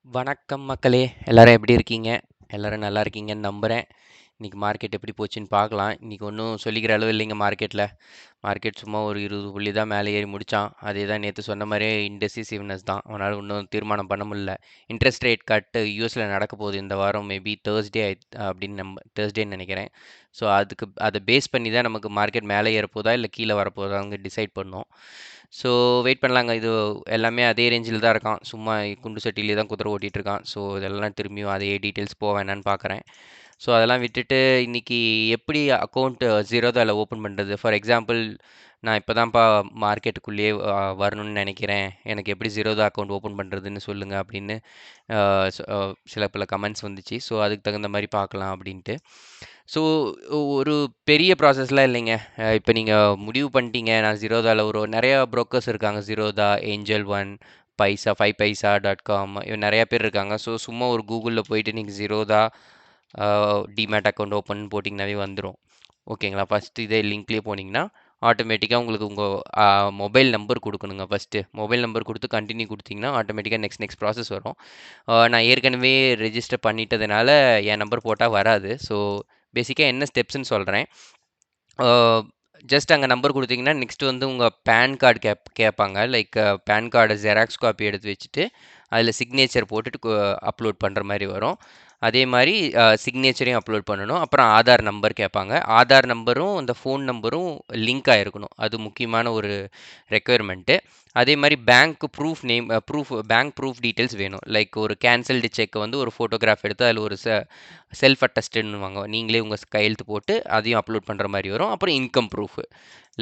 வணக்கம் மக்களே! எல்லாரும் எப்படி இருக்கீங்க? எல்லாரும் நல்லா இருக்கீங்கன்னு நம்புறேன். இன்னைக்கு மார்க்கெட் எப்படி போச்சுன்னு பார்க்கலாம். இன்னைக்கு ஒண்ணும் சொல்லிக்கிற அளவு இல்லைங்க மார்க்கெட்ல. மார்க்கெட் சும்மா ஒரு 20 புள்ளி தான் மேலே ஏறி முடிச்சான். அதே தான் நேத்து சொன்ன மாரியே இன்டெசிசிவ்னஸ் தான். அவனால இன்னும் தீர்மானம் பண்ண முடியல. இன்ட்ரெஸ்ட் ரேட் கட் யுஎஸ்ல நடக்க போகுது இந்த வாரம் மேபி தேர்ஸ்டே அப்படின்னு தேர்ஸ்டேன்னு நினைக்கிறேன். ஸோ அதை பேஸ் பண்ணி தான் நமக்கு மார்க்கெட் மேலே ஏறப்போதா இல்லை கீழே வரப்போதாங்க டிசைட் பண்ணும். ஸோ வெயிட் பண்ணலாங்க. இது எல்லாமே அதே ரேஞ்சில் தான் இருக்கான். சும்மா குண்டு சட்டியிலே தான் குதிரை ஓட்டிட்டு இருக்கான். ஸோ இதெல்லாம் திரும்பியும் அதே டீட்டெயில்ஸ் போக வேணான்னு பார்க்குறேன். ஸோ அதெல்லாம் விட்டுட்டு இன்னைக்கு எப்படி அக்கௌண்ட் ஜீரோதாவில் ஓப்பன் பண்ணுறது? ஃபார் எக்ஸாம்பிள் நான் இப்போ தான்ப்பா மார்க்கெட்டுக்குள்ளேயே வரணும்னு நினைக்கிறேன். எனக்கு எப்படி ஜீரோதா அக்கௌண்ட் ஓப்பன் பண்ணுறதுன்னு சொல்லுங்க அப்படின்னு சில பல கமெண்ட்ஸ் வந்துச்சு. ஸோ அதுக்கு தகுந்த மாதிரி பார்க்கலாம் அப்படின்ட்டு. ஸோ ஒரு பெரிய ப்ராசஸ்லாம் இல்லைங்க. இப்போ நீங்கள் முடிவு பண்ணிட்டீங்க நான் ஜீரோதாவில் ஒரு நிறையா புரோக்கர்ஸ் இருக்காங்க. ஜீரோதா, ஏஞ்சல் ஒன், பைசா, 5paisa.com இவன் நிறையா பேர் இருக்காங்க. ஸோ சும்மா ஒரு கூகுளில் போயிட்டு நீங்கள் ஜீரோதா டிமேட் அக்கௌண்ட் ஓப்பன் போட்டிங்கனாவே வந்துடும். ஓகேங்களா? ஃபஸ்ட்டு இதே லிங்க்லேயே போனீங்கன்னா ஆட்டோமேட்டிக்காக உங்களுக்கு உங்கள் மொபைல் நம்பர் கொடுக்கணுங்க. ஃபஸ்ட்டு மொபைல் நம்பர் கொடுத்து கண்டினியூ கொடுத்தீங்கன்னா ஆட்டோமேட்டிக்காக நெக்ஸ்ட் ப்ராசஸ் வரும். நான் ஏற்கனவே ரெஜிஸ்டர் பண்ணிட்டதுனால என் நம்பர் போட்டால் வராது. ஸோ பேசிக்காக என்ன ஸ்டெப்ஸ்ன்னு சொல்கிறேன். ஜஸ்ட் அங்கே நம்பர் கொடுத்தீங்கன்னா நெக்ஸ்ட் வந்து உங்கள் பேன் கார்டு கேட்பாங்க. லைக் பேன் கார்டை ஜெராக்ஸ் காப்பி எடுத்து வச்சுட்டு அதில் சிக்னேச்சர் போட்டுட்டு அப்லோட் பண்ணுற மாதிரி வரும். அதே மாதிரி சிக்னேச்சரையும் அப்லோட் பண்ணணும். அப்புறம் ஆதார் நம்பர் கேட்பாங்க. ஆதார் நம்பரும் அந்த ஃபோன் நம்பரும் லிங்க் ஆகிருக்கணும். அது முக்கியமான ஒரு ரெக்குயர்மெண்ட்டு. அதே மாதிரி பேங்க் பேங்க் ப்ரூஃப் டீட்டெயில்ஸ் வேணும். லைக் ஒரு கேன்சல்டு செக்கை வந்து ஒரு ஃபோட்டோகிராஃப் எடுத்து அதில் ஒரு செல்ஃப் அட்டஸ்டுன்னுவாங்க. நீங்களே உங்கள் கையெழுத்து போட்டு அதையும் அப்லோட் பண்ணுற மாதிரி வரும். அப்புறம் இன்கம் ப்ரூஃப்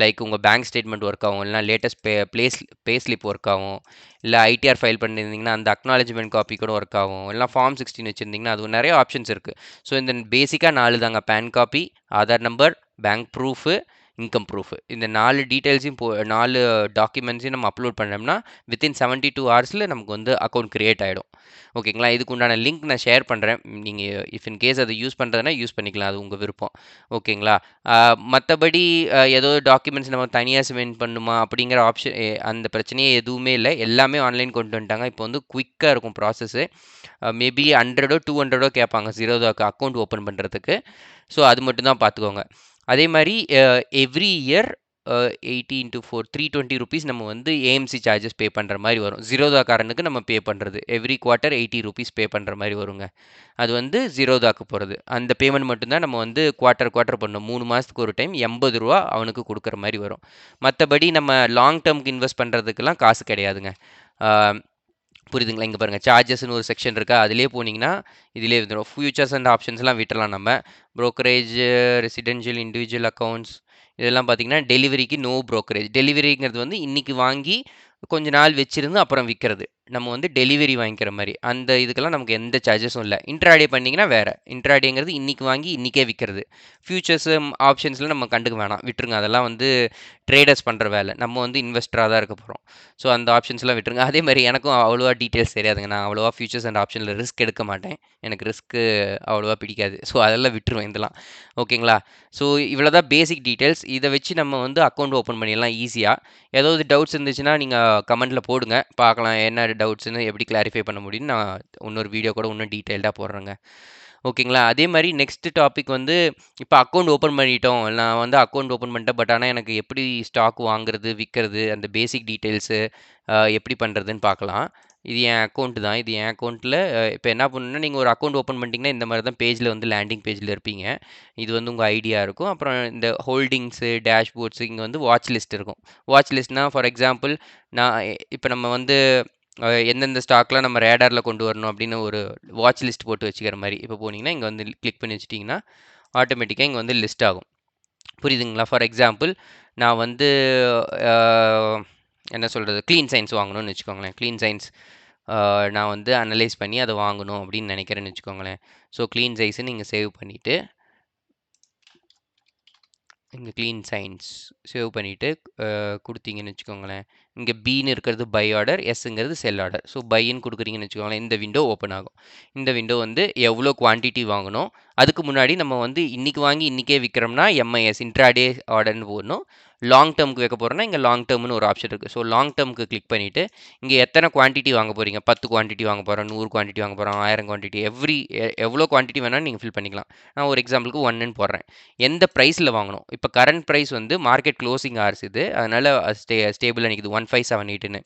லைக் உங்கள் பேங்க் ஸ்டேட்மெண்ட் ஒர்க் ஆகும், இல்லைனா லேட்டஸ்ட் பே ஸ்லிப் ஒர்க் ஆகும், இல்லை ஐடிஆர் ஃபைல் பண்ணியிருந்தீங்கன்னா அந்த அக்னாலஜ்மெண்ட் காப்பி கூட ஒர்க் ஆகும், இல்லைனா ஃபார்ம் 16 வச்சுருந்தீங்கன்னா அது நிறைய ஆப்ஷன்ஸ் இருக்குது. ஸோ இந்த பேசிக்காக 4 தாங்க: PAN copy, Aadhaar number, bank proof, income proof. இந்த 4 டீட்டெயில்ஸையும் 4 டாக்குமெண்ட்ஸையும் நம்ம அப்லோட் பண்ணோம்னா வித்தின் 72 ஹவர்ஸில் நமக்கு வந்து அக்கௌண்ட் க்ரியேட் ஆகிடும். ஓகேங்களா? இதுக்கு உண்டான லிங்க் நான் ஷேர் பண்ணுறேன். நீங்கள் இஃப் இன் கேஸ் அதை யூஸ் பண்ணுறதுனா யூஸ் பண்ணிக்கலாம். அது உங்கள் விருப்பம். ஓகேங்களா? மற்றபடி ஏதோ டாக்குமெண்ட்ஸ் நம்ம தனியாக சப்மிட் பண்ணுமா அப்படிங்கிற ஆப்ஷன் அந்த பிரச்சனையே எதுவுமே இல்லை. எல்லாமே ஆன்லைன் கொண்டு வந்துட்டாங்க. இப்போ வந்து குயிக்காக இருக்கும் ப்ராசஸ்ஸு. மேபி 100 200 கேட்பாங்க ஜீரோதாக்கு அக்கௌண்ட் ஓப்பன் பண்ணுறதுக்கு. ஸோ அது மட்டும் தான் பார்த்துக்கோங்க. அதே மாதிரி எவ்ரி இயர் 80 இன்ட்டு 4 ₹320 நம்ம வந்து ஏஎம்சி சார்ஜஸ் பே பண்ணுற மாதிரி வரும். ஜீரோதாக்காரனுக்கு நம்ம பே பண்ணுறது எவ்ரி குவார்ட்டர் ₹80 பே பண்ணுற மாதிரி வருங்க. அது வந்து ஜீரோதாக்கு போகிறது. அந்த பேமெண்ட் மட்டும்தான் நம்ம வந்து குவார்ட்டர் பண்ணணும். 3 மாதத்துக்கு ஒரு டைம் ₹80 அவனுக்கு கொடுக்குற மாதிரி வரும். மற்றபடி நம்ம லாங் டேர்முக்கு இன்வெஸ்ட் பண்ணுறதுக்கெல்லாம் காசு கிடையாதுங்க. புரியுதுங்களா? இங்கே பாருங்கள், சார்ஜஸ்னு ஒரு செக்ஷன் இருக்கா, அதிலே போனீங்கன்னா இதிலே வந்துடும். ஃபியூச்சர்ஸ் அண்ட் ஆப்ஷன்ஸ்லாம் விட்டுறலாம் நம்ம. ப்ரோக்கரேஜ், ரெசிடென்ஷியல், இண்டிவிஜுவல் அக்கௌண்ட்ஸ் இதெல்லாம் பார்த்தீங்கன்னா டெலிவரிக்கு நோ ப்ரோக்கரேஜ். டெலிவரிங்கிறது வந்து இன்றைக்கி வாங்கி கொஞ்ச நாள் வச்சுருந்து அப்புறம் விற்கிறது. நம்ம வந்து டெலிவரி வாங்கிக்கிற மாதிரி. அந்த இதுக்கெல்லாம் நமக்கு எந்த சார்ஜஸும் இல்லை. இன்ட்ராடே பண்ணிங்கன்னா வேறு. இன்ட்ராடேங்கிறது இன்றைக்கி வாங்கி இன்றைக்கே விற்கிறது. ஃபியூச்சர்ஸு ஆப்ஷன்ஸில் நம்ம கண்டுக்க வேணாம், விட்டுருங்க. அதெல்லாம் வந்து ட்ரேடர்ஸ் பண்ணுற வேலை. நம்ம வந்து இன்வெஸ்டராக தான் இருக்க போகிறோம். ஸோ அந்த ஆப்ஷன்ஸ்லாம் விட்டுருங்க. அதே மாதிரி எனக்கும் அவ்வளோவா டீட்டெயில்ஸ் தெரியாதுங்க. நான் அவ்வளோவா ஃபியூச்சர்ஸ் அண்ட் ஆப்ஷனில் ரிஸ்க் எடுக்க மாட்டேன். எனக்கு ரிஸ்க்கு அவ்வளோவா பிடிக்காது. ஸோ அதெல்லாம் விட்டுருவேன் இதெல்லாம். ஓகேங்களா? ஸோ இவ்வளோ தான் பேசிக் டீட்டெயில்ஸ். இதை வச்சு நம்ம வந்து அக்கௌண்ட் ஓப்பன் பண்ணிடலாம் ஈஸியாக. ஏதாவது டவுட்ஸ் இருந்துச்சுன்னா நீங்கள் கமெண்ட்டில் போடுங்க. பார்க்கலாம் என்ன டவுட்ஸ்னு எப்படி கிளாரிஃபை பண்ண முடியும்னு நான் இன்னொரு வீடியோ கூட இன்னும் டீட்டெயில்டாக போடுறேங்க. ஓகேங்களா? அதே மாதிரி நெக்ஸ்ட் டாபிக் வந்து இப்போ அக்கௌண்ட் ஓப்பன் பண்ணிட்டோம். நான் வந்து அக்கௌண்ட் ஓப்பன் பண்ணிட்டேன். பட் ஆனால் எனக்கு எப்படி ஸ்டாக் வாங்குறது, விற்கிறது, அந்த பேசிக் டீட்டெயில்ஸு எப்படி பண்ணுறதுன்னு பார்க்கலாம். இது என் அக்கௌண்ட் தான். இது என் அக்கௌண்ட்டில் இப்போ என்ன பண்ணணும்னா, நீங்கள் ஒரு அக்கௌண்ட் ஓப்பன் பண்ணிட்டீங்கன்னா இந்த மாதிரி தான் பேஜில் வந்து லேண்டிங் பேஜில் இருப்பீங்க. இது வந்து உங்கள் ஐடியா இருக்கும். அப்புறம் இந்த ஹோல்டிங்ஸு, டேஷ்போர்ட்ஸு, இங்கே வந்து வாட்ச் லிஸ்ட் இருக்கும். வாட்ச் லிஸ்ட்னால் ஃபார் எக்ஸாம்பிள் நான் இப்போ நம்ம வந்து எந்தெந்த ஸ்டாக்லாம் நம்ம ரேடாரில் கொண்டு வரணும் அப்படின்னு ஒரு வாட்ச் லிஸ்ட் போட்டு வச்சுக்கிற மாதிரி. இப்போ போனீங்கன்னா இங்கே வந்து கிளிக் பண்ணி வச்சிட்டிங்கன்னா ஆட்டோமேட்டிக்காக இங்கே வந்து லிஸ்ட் ஆகும். புரியுதுங்களா? ஃபார் எக்ஸாம்பிள் நான் வந்து என்ன சொல்கிறது, க்ளீன் சயின்ஸ் வாங்கணும்னு வச்சுக்கோங்களேன். க்ளீன் சயின்ஸ் நான் வந்து அனலைஸ் பண்ணி அதை வாங்கணும் அப்படின்னு நினைக்கிறேன்னு வச்சுக்கோங்களேன். ஸோ க்ளீன் சயின்ஸை நீங்கள் சேவ் பண்ணிவிட்டு இங்கே க்ளீன் சயின்ஸ் சேவ் பண்ணிவிட்டு கொடுத்தீங்கன்னு வச்சுக்கோங்களேன். இங்கே பின்னு இருக்கிறது பை ஆர்டர், எஸ்ங்கிறது செல் ஆர்டர். ஸோ பைன்னு கொடுக்குறீங்கன்னு வச்சுக்கோங்களேன். இந்த விண்டோ ஓப்பன் ஆகும். இந்த விண்டோ வந்து எவ்வளோ குவான்டிட்டி வாங்கணும், அதுக்கு முன்னாடி நம்ம வந்து இன்றைக்கி வாங்கி இன்றைக்கே விற்கிறோம்னா எம்ஐஎஸ் இன்ட்ராடே ஆர்டர்னு போடணும். லாங் டேர்முக்கு வைக்க போகிறோன்னா இங்கே லாங் டேர்ம்னு ஒரு ஆப்ஷன் இருக்குது. ஸோ லாங் டேர்முக்கு கிளிக் பண்ணிவிட்டு இங்கே எத்தனை குவான்டிட்டி வாங்க போகிறீங்க, 10 குவான்டிட்டி வாங்க போகிறோம், 100 குவான்டிட்டி வாங்க போகிறோம், 1000 குவான்டிட்டி, எவ்வளோ குவான்டிட்டி வேணாலும் நீங்கள் ஃபில் பண்ணிக்கலாம். நான் ஒரு எக்ஸாம்பிளுக்கு 1ன்னு போடுறேன். எந்த ப்ரைஸில் வாங்கணும், இப்போ கரண்ட் ப்ரைஸ் வந்து மார்க்கெட் க்ளோசிங் ஹார்ஸ் இது, அதனால் ஸ்டேபிளாக நிற்குது 1578ன்னு.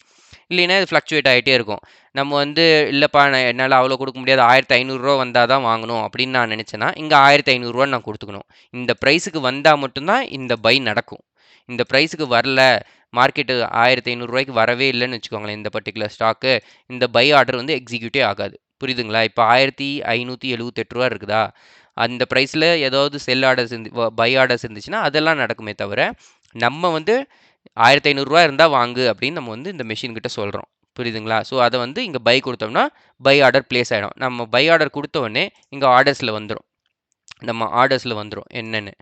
இல்லைன்னா இது ஃப்ளக்சுவேட் ஆகிட்டே இருக்கும். நம்ம வந்து இல்லைப்பா என்னால் அவ்வளோ கொடுக்க முடியாது, 1500 வந்தால் தான் வாங்கணும் அப்படின்னு நான் நினச்சேன்னா இங்கே 1500 நான் கொடுத்துக்கணும். இந்த ப்ரைஸுக்கு வந்தால் மட்டும்தான் இந்த பை நடக்கும். இந்த ப்ரைஸுக்கு வரல, மார்க்கெட்டு 1500 வரவே இல்லைன்னு வச்சுக்கோங்களேன் இந்த பர்டிகுலர் ஸ்டாக்கு, இந்த பை ஆர்டர் வந்து எக்ஸிக்யூட்டே ஆகாது. புரியுதுங்களா? இப்போ 1578 இருக்குதா, அந்த ப்ரைஸில் ஏதாவது செல் ஆர்டர்ஸ் பை ஆர்டர்ஸ் இருந்துச்சுன்னா அதெல்லாம் நடக்குமே தவிர, நம்ம வந்து 1500 இருந்தால் வாங்கு அப்படின்னு நம்ம வந்து இந்த மெஷின் கிட்ட சொல்கிறோம். புரியுதுங்களா? ஸோ அதை வந்து இங்கே பை கொடுத்தோம்னா பை ஆர்டர் பிளேஸ் ஆகிடும். நம்ம பை ஆர்டர் கொடுத்த உடனே இங்கே ஆர்டர்ஸில் வந்துடும். நம்ம ஆர்டர்ஸில் வந்துடும் என்னென்னு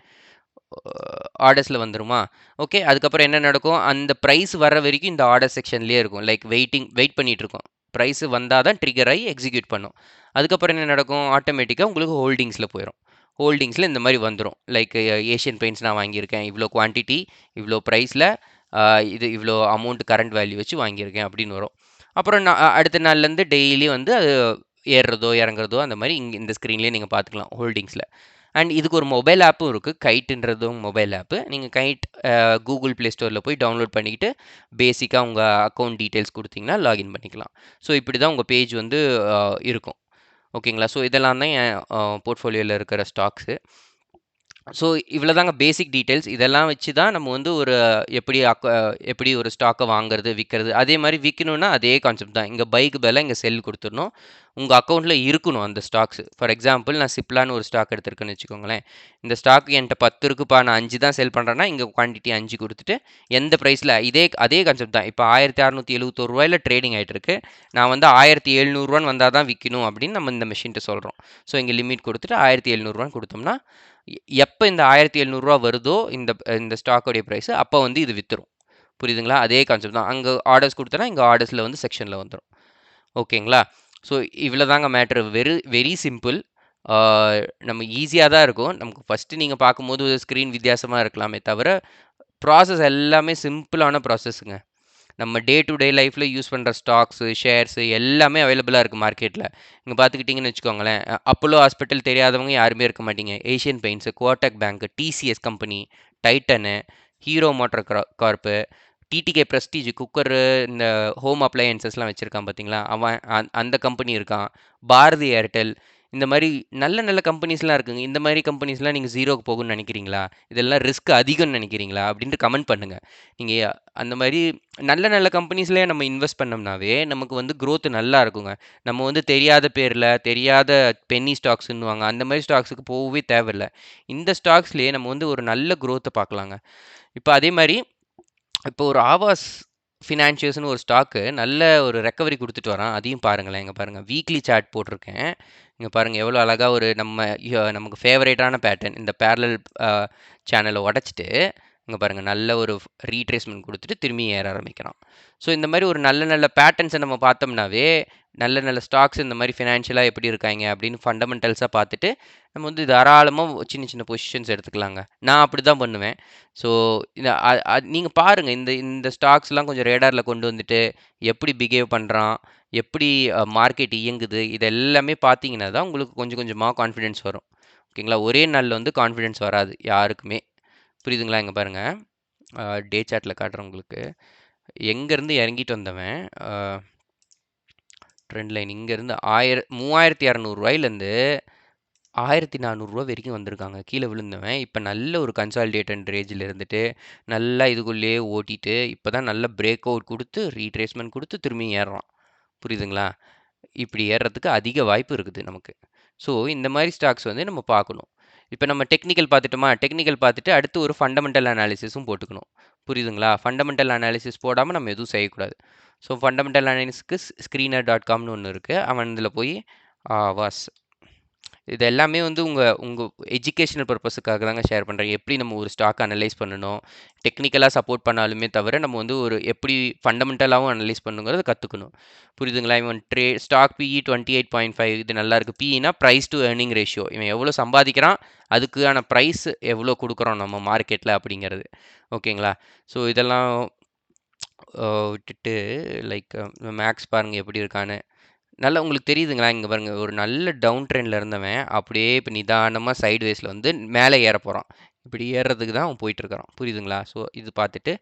ஆர்டர்ஸில் வந்துருமா? ஓகே. அதுக்கப்புறம் என்ன நடக்கும், அந்த ப்ரைஸ் வர வரைக்கும் இந்த ஆர்டர் செக்ஷன்லேயே இருக்கும். லைக் வெயிட் பண்ணிகிட்டு இருக்கோம். ப்ரைஸ் வந்தால் தான் ட்ரிகர் ஆகி எக்ஸிக்யூட் பண்ணும். அதுக்கப்புறம் என்ன நடக்கும், ஆட்டோமேட்டிக்காக உங்களுக்கு ஹோல்டிங்ஸில் போயிடும். ஹோல்டிங்ஸில் இந்த மாதிரி வந்துடும். லைக் ஏஷியன் பெயிண்ட்ஸ் நான் வாங்கியிருக்கேன், இவ்வளோ குவான்டிட்டி, இவ்வளோ ப்ரைஸில், இது இவ்வளோ அமௌண்ட் கரண்ட் வேல்யூ வச்சு வாங்கியிருக்கேன் அப்படின்னு வரும். அப்புறம் நான் அடுத்த நாள்லேருந்து டெய்லி வந்து அது ஏறுறதோ இறங்குறதோ அந்த மாதிரி இங்கே இந்த ஸ்க்ரீன்லேயே நீங்கள் பார்த்துக்கலாம் ஹோல்டிங்ஸில். அண்ட் இதுக்கு ஒரு மொபைல் ஆப்பும் இருக்குது, கைட்டுன்றதும் மொபைல் ஆப்பு. நீங்கள் கைட் கூகுள் ப்ளே ஸ்டோரில் போய் டவுன்லோட் பண்ணிக்கிட்டு பேசிக்காக உங்கள் அக்கௌண்ட் டீட்டெயில்ஸ் கொடுத்தீங்கன்னா லாகின் பண்ணிக்கலாம். ஸோ இப்படி தான் உங்கள் பேஜ் வந்து இருக்கும். ஓகேங்களா? ஸோ இதெல்லாம் தான் என் போர்ட்ஃபோலியோவில் இருக்கிற ஸ்டாக்ஸு. ஸோ இவ்வளோ தாங்க பேசிக் டீட்டெயில்ஸ். இதெல்லாம் வச்சு தான் நம்ம வந்து ஒரு எப்படி ஒரு ஸ்டாக்கை வாங்குறது, விற்கிறது. அதே மாதிரி விற்கணுன்னா அதே கான்செப்ட் தான். இங்கே பைக்கு பதிலாக இங்கே செல் கொடுத்துடணும். உங்கள் அக்கௌண்ட்டில் இருக்கணும் அந்த ஸ்டாக்ஸ். ஃபார் எக்ஸாம்பிள் நான் சிப்லான்னு ஒரு ஸ்டாக் எடுத்திருக்கேன்னு வச்சுக்கோங்களேன். இந்த ஸ்டாக் என்கிட்ட 10 இருக்குப்பா, நான் 5 தான் செல் பண்ணுறேன்னா இங்கே குவான்டிட்டி 5 கொடுத்துட்டு எந்த ப்ரைஸில் அதே கான்செப்ட் தான். இப்போ 1671 ட்ரேடிங் ஆகிட்டு இருக்கு. நான் வந்து 1700 வந்தால் தான் விற்கணும் அப்படின்னு நம்ம இந்த மெஷின்ட்டு சொல்கிறோம். ஸோ இங்கே லிமிட் கொடுத்துட்டு 1700 கொடுத்தோம்னா எப்போ இந்த 1700 வருதோ இந்த ஸ்டாக்கோடைய ப்ரைஸ், அப்போ வந்து இது விற்றுரும். புரியுதுங்களா? அதே கான்செப்ட் தான். அங்கே ஆர்டர்ஸ் கொடுத்தனா இங்கே ஆர்டர்ஸில் வந்து செக்ஷனில் வந்துடும். ஓகேங்களா? ஸோ இவ்வளோ தாங்க மேட்ரு. Very simple. நம்ம ஈஸியாக தான் இருக்கும். நமக்கு ஃபஸ்ட்டு நீங்கள் பார்க்கும்போது ஸ்க்ரீன் வித்தியாசமாக இருக்கலாமே தவிர, ப்ராசஸ் எல்லாமே சிம்பிளான ப்ராசஸ்ஸுங்க. நம்ம டே டு டே லைஃப்பில் யூஸ் பண்ணுற ஸ்டாக்ஸு, ஷேர்ஸு எல்லாமே அவைலபிளாக இருக்குது மார்க்கெட்டில். இங்கே பார்த்துக்கிட்டிங்கன்னு வச்சுக்கோங்களேன், அப்போலோ ஹாஸ்பிட்டல் தெரியாதவங்க யாருமே இருக்க மாட்டீங்க. Asian paints, Kotak bank, TCS company, Titan, Hero motor corp, TTK Prestige cooker, இந்த ஹோம் அப்ளையன்சஸ்லாம் வச்சுருக்கான் பார்த்தீங்களா, அவன் அந்த கம்பெனி இருக்கான். பாரதி ஏர்டெல், இந்த மாதிரி நல்ல நல்ல கம்பெனிஸ்லாம் இருக்குங்க. இந்த மாதிரி கம்பெனிஸ்லாம் நீங்கள் ஜீரோக்கு போகும்னு நினைக்கிறீங்களா? இதெல்லாம் ரிஸ்க் அதிகம்னு நினைக்கிறீங்களா? அப்படின்ட்டு கமெண்ட் பண்ணுங்கள். நீங்கள் அந்த மாதிரி நல்ல நல்ல கம்பெனிஸ்லேயே நம்ம இன்வெஸ்ட் பண்ணோம்னாவே நமக்கு வந்து growth நல்லா இருக்குங்க. நம்ம வந்து தெரியாத பேரில் தெரியாத பென்னி ஸ்டாக்ஸ்ன்னுவாங்க, அந்த மாதிரி ஸ்டாக்ஸுக்கு போகவே தேவையில்ல. இந்த ஸ்டாக்ஸ்லேயே நம்ம வந்து ஒரு நல்ல growth பார்க்கலாங்க. இப்போ அதே மாதிரி இப்போ ஒரு ஆவாஸ் ஃபினான்ஷியல்ஸ்னு ஒரு ஸ்டாக்கு நல்ல ஒரு ரெக்கவரி கொடுத்துட்டு வரான். அதையும் பாருங்களேன். இங்கே பாருங்கள், வீக்லி சார்ட் போட்டிருக்கேன். இங்கே பாருங்கள் எவ்வளோ அழகாக ஒரு நமக்கு ஃபேவரேட்டான பேட்டர்ன், இந்த பேரலல் சேனலை உடச்சிட்டு இங்கே பாருங்கள் நல்ல ஒரு ரீட்ரேஸ்மெண்ட் கொடுத்துட்டு திரும்பி ஏற ஆரம்பிக்கிறான். ஸோ இந்த மாதிரி ஒரு நல்ல நல்ல பேட்டர்ன்ஸை நம்ம பார்த்தோம்னாவே நல்ல நல்ல ஸ்டாக்ஸ் இந்த மாதிரி ஃபினான்ஷியலாக எப்படி இருக்காங்க அப்படின்னு ஃபண்டமெண்டல்ஸாக பார்த்துட்டு நம்ம வந்து தாராளமாக சின்ன சின்ன பொசிஷன்ஸ் எடுத்துக்கலாங்க. நான் அப்படி தான் பண்ணுவேன். ஸோ இந்த நீங்கள் பாருங்கள், இந்த ஸ்டாக்ஸ்லாம் கொஞ்சம் ரேடாரில் கொண்டு வந்துட்டு எப்படி பிஹேவ் பண்ணுறான், எப்படி மார்க்கெட் இயங்குது, இது எல்லாமே பார்த்தீங்கன்னா தான் உங்களுக்கு கொஞ்சம் கொஞ்சமாக கான்ஃபிடென்ஸ் வரும். ஓகேங்களா? ஒரே நாளில் வந்து கான்ஃபிடென்ஸ் வராது யாருக்குமே. புரியுதுங்களா? இங்கே பாருங்கள், டே சார்ட்டில் காட்டுறேன் உங்களுக்கு. எங்கேருந்து இறங்கிட்டு வந்தவன் ட்ரெண்ட் லைன் இங்கேருந்து 3200 1400 வரைக்கும் வந்திருக்காங்க. கீழே விழுந்தவன் இப்போ நல்ல ஒரு கன்சாலிடேட்டட் ரேஞ்சில் இருந்துட்டு நல்லா இதுக்குள்ளேயே ஓட்டிட்டு இப்போ தான் நல்ல பிரேக் அவுட் கொடுத்து ரீட்ரேஸ்மெண்ட் கொடுத்து திரும்பி ஏறுறான். புரியுதுங்களா? இப்படி ஏறுறதுக்கு அதிக வாய்ப்பு இருக்குது நமக்கு. ஸோ இந்த மாதிரி ஸ்டாக்ஸ் வந்து நம்ம பார்க்கணும். இப்போ நம்ம டெக்னிக்கல் பார்த்துட்டோமா, டெக்னிக்கல் பார்த்துட்டு அடுத்து ஒரு ஃபண்டமெண்டல் அனாலிசிஸும் போட்டுக்கணும். புரியுதுங்களா? ஃபண்டமெண்டல் அனாலிசிஸ் போடாமல் நம்ம எதுவும் செய்யக்கூடாது. ஸோ ஃபண்டமெண்டல் அனாலிசிஸ்க்கு screener.comனு ஒன்று இருக்குது. அவன் இதில் போய் வாஸ் இது எல்லாமே வந்து உங்கள் எஜுகேஷனல் பர்பஸுக்காக தாங்க ஷேர் பண்ணுறேன். எப்படி நம்ம ஒரு ஸ்டாக் அனலைஸ் பண்ணணும், டெக்னிக்கலாக சப்போர்ட் பண்ணாலுமே தவிர நம்ம வந்து ஒரு எப்படி ஃபண்டமெண்டலாகவும் அனலைஸ் பண்ணுங்கிறத கற்றுக்கணும். புரியுதுங்களா? இவன் ஸ்டாக் பிஇ 28.5 இது நல்லா இருக்குது. பிஇனா ப்ரைஸ் டு ஏர்னிங் ரேஷியோ. இவன் எவ்வளோ சம்பாதிக்கிறான், அதுக்கான ப்ரைஸ் எவ்வளோ கொடுக்குறோம் நம்ம மார்க்கெட்டில் அப்படிங்கிறது. ஓகேங்களா? ஸோ இதெல்லாம் விட்டுட்டு லைக் மேக்ஸ் பாருங்கள் எப்படி இருக்கான்னு. நல்லா உங்களுக்கு தெரியுதுங்களா? இங்கே பாருங்க, ஒரு நல்ல டவுன் ட்ரெண்டில் இருந்தவன் அப்படியே இப்போ நிதானமாக சைடு வேஸில் வந்து மேலே ஏற போகிறான். இப்படி ஏறுறதுக்கு தான் அவன் போயிட்டுருக்கிறான். புரியுதுங்களா? ஸோ இது பார்த்துட்டு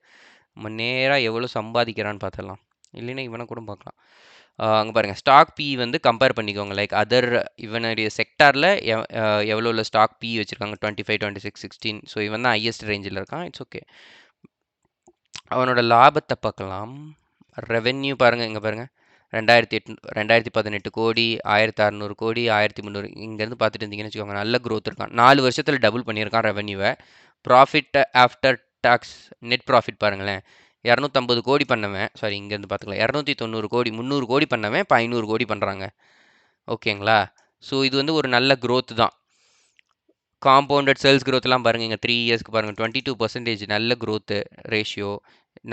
நம்ம நேராக எவ்வளோ சம்பாதிக்கிறான்னு பார்த்துடலாம். இல்லைன்னா இவனை கூட பார்க்கலாம். அங்கே பாருங்கள், ஸ்டாக் பி வந்து கம்பேர் பண்ணிக்கோங்க. லைக் அதர் இவனுடைய செக்டாரில் எவ்வளோ உள்ள ஸ்டாக் பி வச்சுருக்காங்க, 25, 26, 16. ஸோ இவன் தான் ஹையஸ்ட் ரேஞ்சில் இருக்கான். It's okay. அவனோட லாபத்தை பார்க்கலாம். ரெவென்யூ பாருங்கள், இங்கே பாருங்கள், 2018 கோடி, 1600 கோடி, 1300. இங்கேருந்து பார்த்துட்டு இருந்தீங்கன்னு வச்சுக்கோங்க, நல்ல க்ரோத் இருக்கான். 4 வருஷத்தில் டபுள் பண்ணியிருக்கான் ரெவென்யூவை. Profit after tax, net profit பாருங்களேன், 250 கோடி பண்ணவன், சாரி இங்கேருந்து பார்த்துக்கலாம், 290 கோடி, 300 கோடி பண்ணவன் இப்போ 500 கோடி பண்ணுறாங்க. ஓகேங்களா? ஸோ இது வந்து ஒரு நல்ல க்ரோத் தான். காம்பவுண்டட் சேல்ஸ் க்ரோத்லாம் பாருங்கள், இங்கே 3 இயர்ஸ்க்கு பாருங்கள், 22% நல்ல க்ரோத்து ரேஷியோ,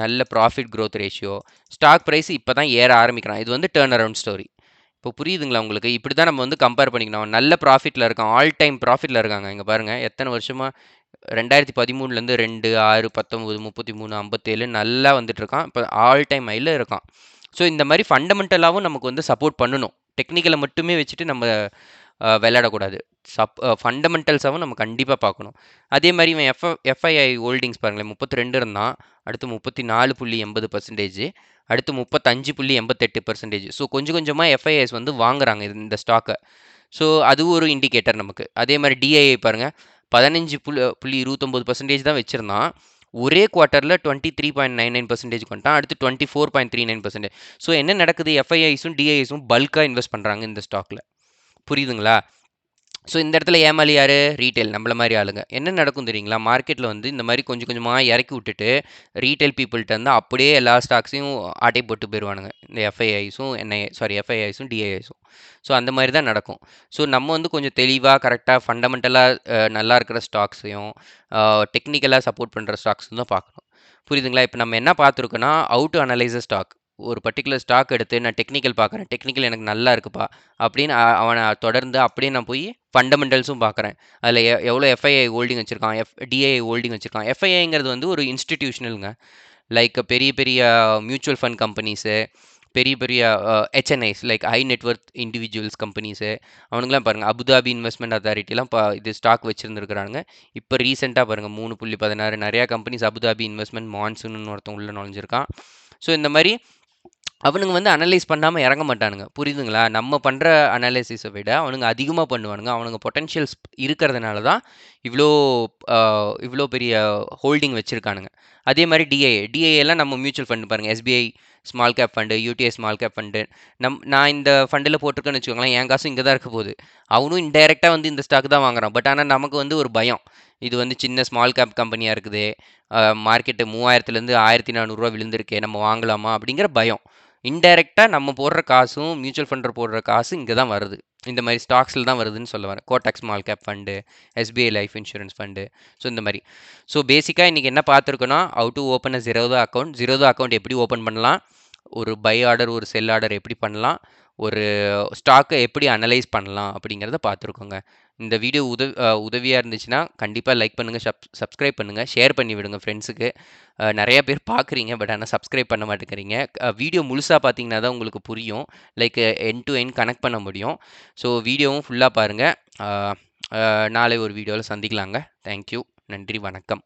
நல்ல profit growth ratio. Stock price இப்போ தான் ஏற ஆரம்பிக்கிறான். இது வந்து டேர்ன் அரவுண்ட் ஸ்டோரி. இப்போ புரியுதுங்களா உங்களுக்கு? இப்படி தான் நம்ம வந்து கம்பேர் பண்ணிக்கணும். நல்ல ப்ராஃபிட்டில் இருக்கான், ஆல் டைம் ப்ராஃபிட்டில் இருக்காங்க. இங்கே பாருங்கள், எத்தனை வருஷமாக, 2013லேருந்து 2, 6, 19, 33, 57 நல்லா வந்துட்டு இருக்கான். இப்போ ஆல் டைம் ஹையில் இருக்கான். ஸோ இந்த மாதிரி ஃபண்டமெண்டலாகவும் நமக்கு வந்து சப்போர்ட் பண்ணணும். டெக்னிக்கலை மட்டுமே வச்சுட்டு நம்ம விளையாடக்கூடாது. ஃபண்டமெண்டல்ஸாகவும் நம்ம கண்டிப்பாக பார்க்கணும். அதே மாதிரி இவன் எஃப்ஐஐ ஹோல்டிங்ஸ் பாருங்களேன், 32 இருந்தான், அடுத்து 34.80%, அடுத்து 35.88%. ஸோ கொஞ்சம் கொஞ்சமாக எஃப்ஐஐஸ் வந்து வாங்குறாங்க இந்த ஸ்டாக்கை. ஸோ அது ஒரு இண்டிகேட்டர் நமக்கு. அதே மாதிரி டிஐஐ பாருங்கள், 15.29% தான் வச்சுருந்தான். ஒரே குவார்ட்டரில் 23.99% வந்துட்டான். அடுத்து 24.39%. ஸோ என்ன நடக்குது? எஃப்ஐஐஸும் டிஐஐஸும் பல்காக இன்வெஸ்ட் பண்ணுறாங்க இந்த ஸ்டாக்கில். புரியுதுங்களா? ஸோ இந்த இடத்துல ஏமாளி யார்? ரீட்டைல், நம்மள மாதிரி ஆளுங்க. என்ன நடக்கும் தெரியுங்களா? மார்க்கெட்டில் வந்து இந்த மாதிரி கொஞ்சம் கொஞ்சமாக இறக்கி விட்டுட்டு ரீட்டைல் பீப்புள்கிட்ட வந்து அப்படியே எல்லா ஸ்டாக்ஸையும் ஆட்டை போட்டு போயிடுவானுங்க. இந்த எஃப்ஐஐஸும் டிஐஐஸும். ஸோ அந்த மாதிரி தான் நடக்கும். ஸோ நம்ம வந்து கொஞ்சம் தெளிவாக கரெக்டாக ஃபண்டமெண்டலாக நல்லா இருக்கிற ஸ்டாக்ஸையும் டெக்னிக்கலாக சப்போர்ட் பண்ணுற ஸ்டாக்ஸும் தான் பார்க்கணும். புரியுதுங்களா? இப்போ நம்ம என்ன பார்த்துருக்கோன்னா, how to analyse a stock. ஒரு பர்டிகுலர் ஸ்டாக் எடுத்து நான் டெக்னிக்கல் பார்க்குறேன், டெக்னிக்கல் எனக்கு நல்லா இருக்குப்பா அப்படின்னு அவனை தொடர்ந்து அப்படியே நான் போய் ஃபண்டமெண்டல்ஸும் பார்க்குறேன். அதில் எவ்வளோ எஃப்ஐஐ ஹோல்டிங் வச்சுருக்கான், டிஐஐ ஹோல்டிங் வச்சுருக்கான். எஃப்ஐஐங்கிறது வந்து ஒரு இன்ஸ்டிடியூஷனலுங்க. லைக் பெரிய பெரிய மியூச்சுவல் ஃபண்ட் கம்பெனிஸு, பெரிய பெரிய HNIs, like high net worth individuals companies, அவனுங்களாம் பாருங்கள், அபுதாபி இன்வெஸ்ட்மெண்ட் அத்தாரிட்டிலாம் இது ஸ்டாக் வச்சுருந்துருக்குறாங்க. இப்போ ரீசெண்டாக பாருங்கள், 3.16 நிறையா கம்பெனிஸ், அபுதாபி இன்வெஸ்ட்மெண்ட், மான்சூன் ஒருத்தன் உள்ளே நுழைஞ்சிருக்கான். ஸோ இந்த மாதிரி அவனுங்க வந்து அனலைஸ் பண்ணாமல் இறங்க மாட்டானுங்க. புரியுதுங்களா? நம்ம பண்ணுற அனாலிசிஸை விட அவனுங்க அதிகமாக பண்ணுவானுங்க. அவனுங்க பொட்டன்ஷியல்ஸ் இருக்கிறதுனால தான் இவ்வளோ இவ்வளோ பெரிய ஹோல்டிங் வச்சுருக்கானுங்க. அதே மாதிரி டிஐஏலாம் நம்ம மியூச்சுவல் ஃபண்டு பாருங்கள், SBI small cap fund, UTI small cap fund. நான் இந்த ஃபண்டில் போட்டிருக்கேன்னு வச்சுக்கோங்களேன், என் காசும் இங்கே தான் இருக்க போகுது. அவனும் இன்டைரக்டாக வந்து இந்த ஸ்டாக் தான் வாங்குறான். பட் ஆனால் நமக்கு வந்து ஒரு பயம், இது வந்து சின்ன ஸ்மால் கேப் கம்பெனியாக இருக்குது, மார்க்கெட்டு 3000லேருந்து 1400 விழுந்திருக்கே, நம்ம வாங்கலாமா அப்படிங்கிற பயம். இன்டைரக்டாக நம்ம போடுற காசும் மியூச்சுவல் ஃபண்டர் போடுற காசு இங்கே தான் வருது. இந்த மாதிரி ஸ்டாக்ஸில் தான் வருதுன்னு சொல்ல வரேன். Kotak small cap fund, SBI life insurance fund. So இந்த மாதிரி. ஸோ பேசிக்காக இன்றைக்கி என்ன பார்த்துருக்கோன்னா, how to open a Zerodha account. Zerodha account எப்படி ஓப்பன் பண்ணலாம், ஒரு பை ஆர்டர் ஒரு செல் ஆர்டர் எப்படி பண்ணலாம், ஒரு ஸ்டாக்கை எப்படி அனலைஸ் பண்ணலாம் அப்படிங்கிறத பார்த்துருக்கோங்க. இந்த வீடியோ உதவியாக இருந்துச்சுன்னா கண்டிப்பாக லைக் பண்ணுங்கள், சப்ஸ்கிரைப் பண்ணுங்கள், ஷேர் பண்ணி விடுங்க ஃப்ரெண்ட்ஸுக்கு. நிறைய பேர் பார்க்குறீங்க, பட் ஆனால் சப்ஸ்கிரைப் பண்ண மாட்டேங்கிறீங்க. வீடியோ முழுசாக பார்த்தீங்கன்னா தான் உங்களுக்கு புரியும், like end to end connect பண்ண முடியும். ஸோ வீடியோவும் ஃபுல்லாக பாருங்கள். நாளை ஒரு வீடியோவில் சந்திக்கலாங்க. தேங்க்யூ. நன்றி, வணக்கம்.